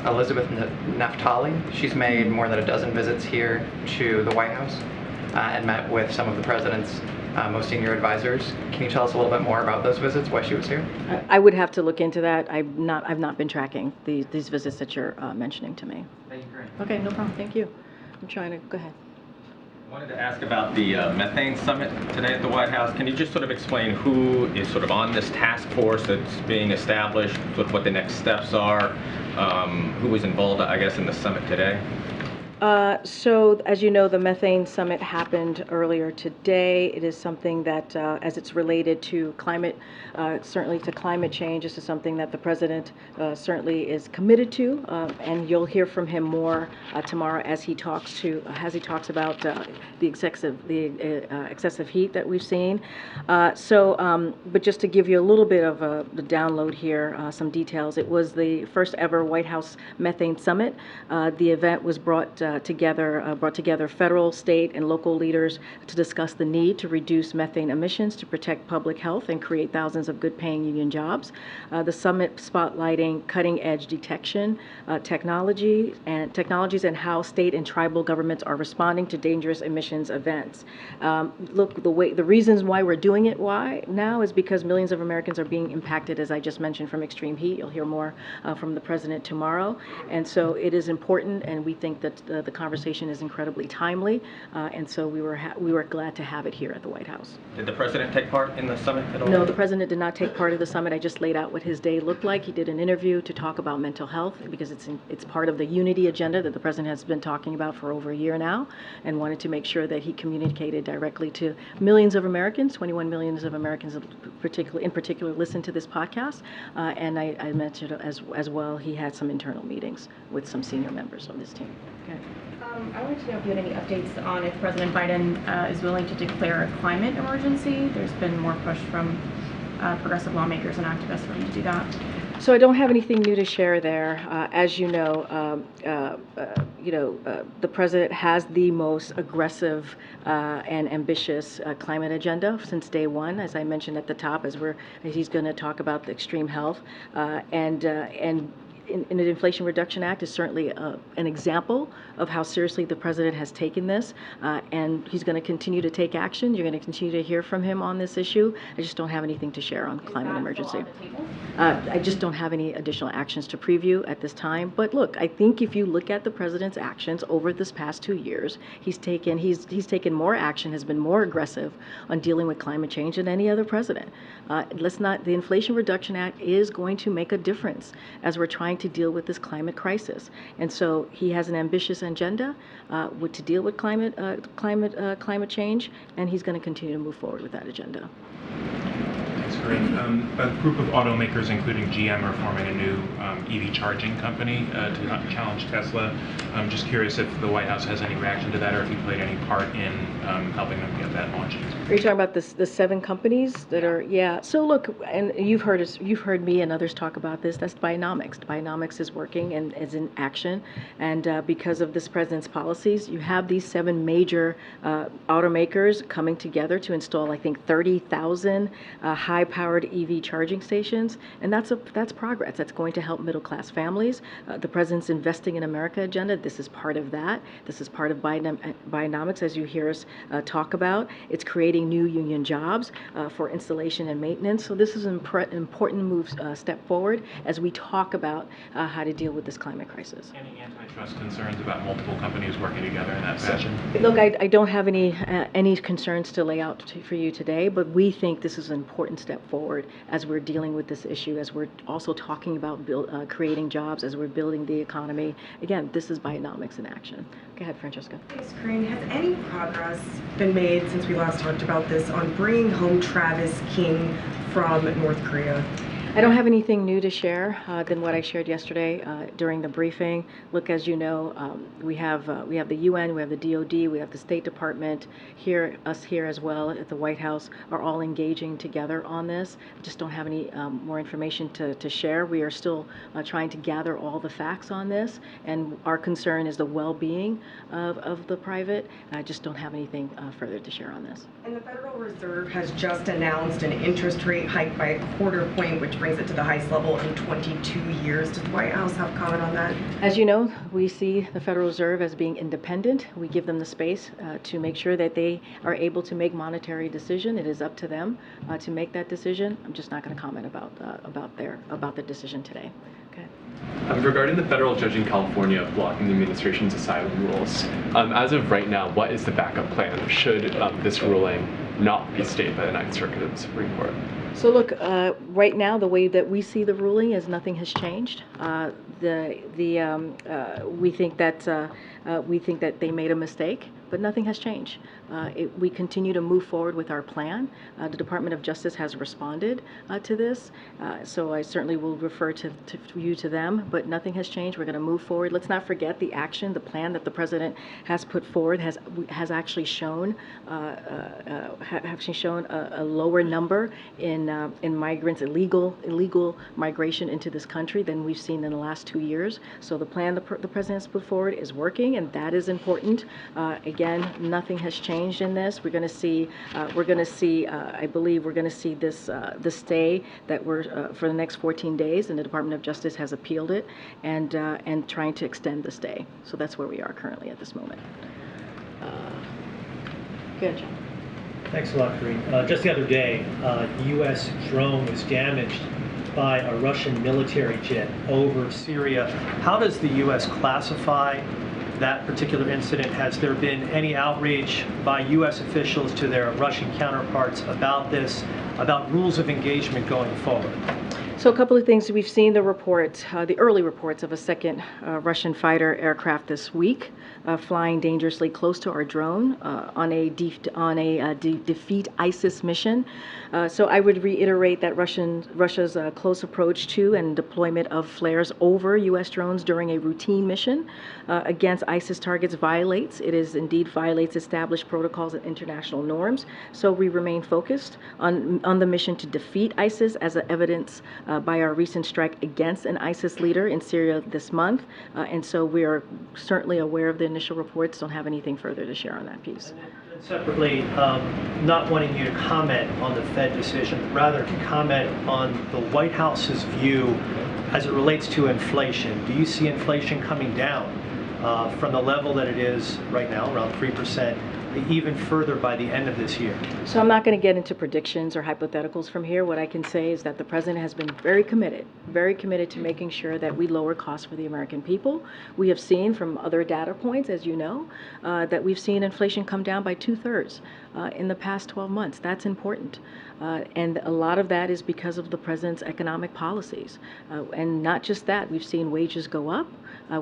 Elizabeth Naftali. She's made more than a dozen visits here to the White House and met with some of the President's most senior advisors. Can you tell us a little bit more about those visits, why she was here? I would have to look into that. I've not been tracking these visits that you're mentioning to me. Thank you, Karine. Okay, no problem. Thank you. I'm trying to go ahead. I wanted to ask about the methane summit today at the White House. Can you just sort of explain who is sort of on this task force that's being established, sort of what the next steps are, who was involved, I guess, in the summit today? So, as you know, the methane summit happened earlier today. It is something that, as it's related to climate, certainly to climate change, this is something that the President certainly is committed to, and you'll hear from him more tomorrow as he talks about the excessive heat that we've seen. But just to give you a little bit of the download here, some details. It was the first ever White House methane summit. The event was brought together federal, state, and local leaders to discuss the need to reduce methane emissions to protect public health and create thousands of good-paying union jobs. The summit spotlighting cutting-edge detection technologies and how state and tribal governments are responding to dangerous emissions events. Look, the reasons why we're doing it now is because millions of Americans are being impacted, as I just mentioned, from extreme heat. You'll hear more from the President tomorrow, and so it is important, and we think that the conversation is incredibly timely, and so we were glad to have it here at the White House. Did the President take part in the summit at all? No, the President did not take part of the summit. I just laid out what his day looked like. He did an interview to talk about mental health because it's part of the unity agenda that the President has been talking about for over a year now, and wanted to make sure that he communicated directly to millions of Americans. 21 million of Americans in particular listen to this podcast, and I mentioned as well he had some internal meetings with some senior members of this team. Okay. I wanted to know if you had any updates on if President Biden is willing to declare a climate emergency. There's been more push from progressive lawmakers and activists for him to do that. So I don't have anything new to share there. As you know, the President has the most aggressive and ambitious climate agenda since day one, as I mentioned at the top, as he's going to talk about the extreme health and in the Inflation Reduction Act is certainly an example of how seriously the President has taken this, and he's going to continue to take action. You're going to continue to hear from him on this issue. I just don't have anything to share on climate emergency. I just don't have any additional actions to preview at this time. But look, I think if you look at the President's actions over this past 2 years, he's taken more action, has been more aggressive on dealing with climate change than any other president. The Inflation Reduction Act is going to make a difference as we're trying to deal with this climate crisis. And so he has an ambitious agenda to deal with climate change, and he's going to continue to move forward with that agenda. Thanks, Karine. A group of automakers, including GM, are forming a new EV charging company to challenge Tesla. I'm just curious if the White House has any reaction to that, or if you played any part in helping them get that launched. Are you talking about the 7 companies that are? Yeah. So look, and you've heard me and others talk about this. That's Bidenomics. Bidenomics is working and is in action, and because of this President's policies, you have these 7 major automakers coming together to install, I think, 30,000 high-powered EV charging stations, and that's progress. That's going to help middle-class families. The President's Investing in America agenda. This is part of that. This is part of Bidenomics, as you hear us talk about. It's creating new union jobs for installation and maintenance. So this is an important step forward as we talk about how to deal with this climate crisis. Any antitrust concerns about multiple companies working together in that fashion? Look, I don't have any concerns to lay out for you today, but we think this is an important step forward as we're dealing with this issue, as we're also talking about creating jobs, as we're building the economy. Again, this is Bidenomics in action. Go ahead, Francesca. Thanks, Karine. Has any progress been made since we last talked about this on bringing home Travis King from North Korea? I don't have anything new to share than what I shared yesterday during the briefing. Look, as you know, we have the UN, we have the DoD, we have the State Department here, us here as well at the White House are all engaging together on this. Just don't have any more information to share. We are still trying to gather all the facts on this, and our concern is the well-being of the private. I just don't have anything further to share on this. And the Federal Reserve has just announced an interest rate hike by 1/4 point, which brings it to the highest level in 22 years. Does the White House have comment on that? As you know, we see the Federal Reserve as being independent. We give them the space to make sure that they are able to make monetary decision. It is up to them to make that decision. I'm just not going to comment about the decision today. Okay. Regarding the federal judge in California blocking the administration's asylum rules, as of right now, what is the backup plan should this ruling not be stayed by the Ninth Circuit of the Supreme Court? So look, right now the way that we see the ruling is nothing has changed. We think that they made a mistake, but nothing has changed. We continue to move forward with our plan. The Department of Justice has responded to this, so I certainly will refer to them, but nothing has changed. We're going to move forward. Let's not forget the action, the plan that the President has put forward has actually shown a lower number in migrants, illegal migration into this country than we've seen in the last 2 years. So the plan the President has put forward is working, and that is important. Again, nothing has changed in this. We're going to see. I believe we're going to see this the stay that we're for the next 14 days, and the Department of Justice has appealed it and trying to extend the stay. So that's where we are currently at this moment. Good, John. Thanks a lot, Karine. Just the other day, a U.S. drone was damaged by a Russian military jet over Syria. How does the U.S. classify that particular incident? Has there been any outreach by U.S. officials to their Russian counterparts about this, about rules of engagement going forward? So a couple of things. We've seen the reports, the early reports of a second Russian fighter aircraft this week flying dangerously close to our drone on a defeat ISIS mission. So I would reiterate that Russia's close approach to and deployment of flares over U.S. drones during a routine mission against ISIS targets violates established protocols and international norms. So we remain focused on the mission to defeat ISIS as evidence by our recent strike against an ISIS leader in Syria this month. And so we are certainly aware of the initial reports, don't have anything further to share on that piece. And separately, not wanting you to comment on the Fed decision, but rather to comment on the White House's view as it relates to inflation. Do you see inflation coming down from the level that it is right now, around 3%, even further by the end of this year? So I'm not going to get into predictions or hypotheticals from here. What I can say is that the President has been very committed to making sure that we lower costs for the American people. We have seen from other data points, as you know, that we've seen inflation come down by 2/3 in the past 12 months. That's important. And a lot of that is because of the President's economic policies. And not just that, we've seen wages go up.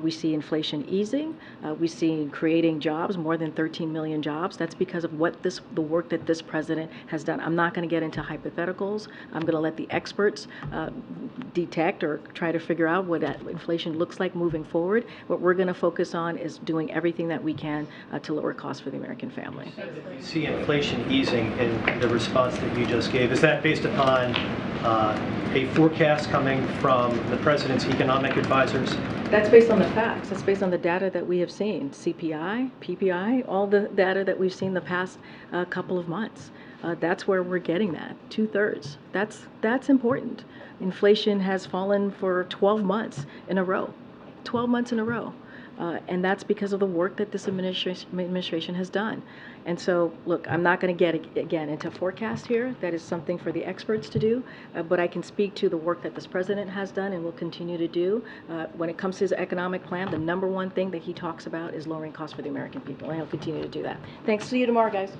We see inflation easing. We see creating jobs, more than 13 million jobs. That's because of the work that this President has done. I'm not going to get into hypotheticals. I'm going to let the experts detect or try to figure out what that inflation looks like moving forward. What we're going to focus on is doing everything that we can to lower costs for the American family. You see inflation easing in the response that you just gave. Is that based upon a forecast coming from the President's economic advisors? That's based on the facts. That's based on the data that we have seen. CPI, PPI, all the data that we've seen the past couple of months. That's where we're getting that, 2/3. That's important. Inflation has fallen for 12 months in a row. 12 months in a row. And that's because of the work that this administration has done. And so, look, I'm not going to get, again, into forecast here. That is something for the experts to do. But I can speak to the work that this President has done and will continue to do. When it comes to his economic plan, the number one thing that he talks about is lowering costs for the American people. And he'll continue to do that. Thanks. See you tomorrow, guys.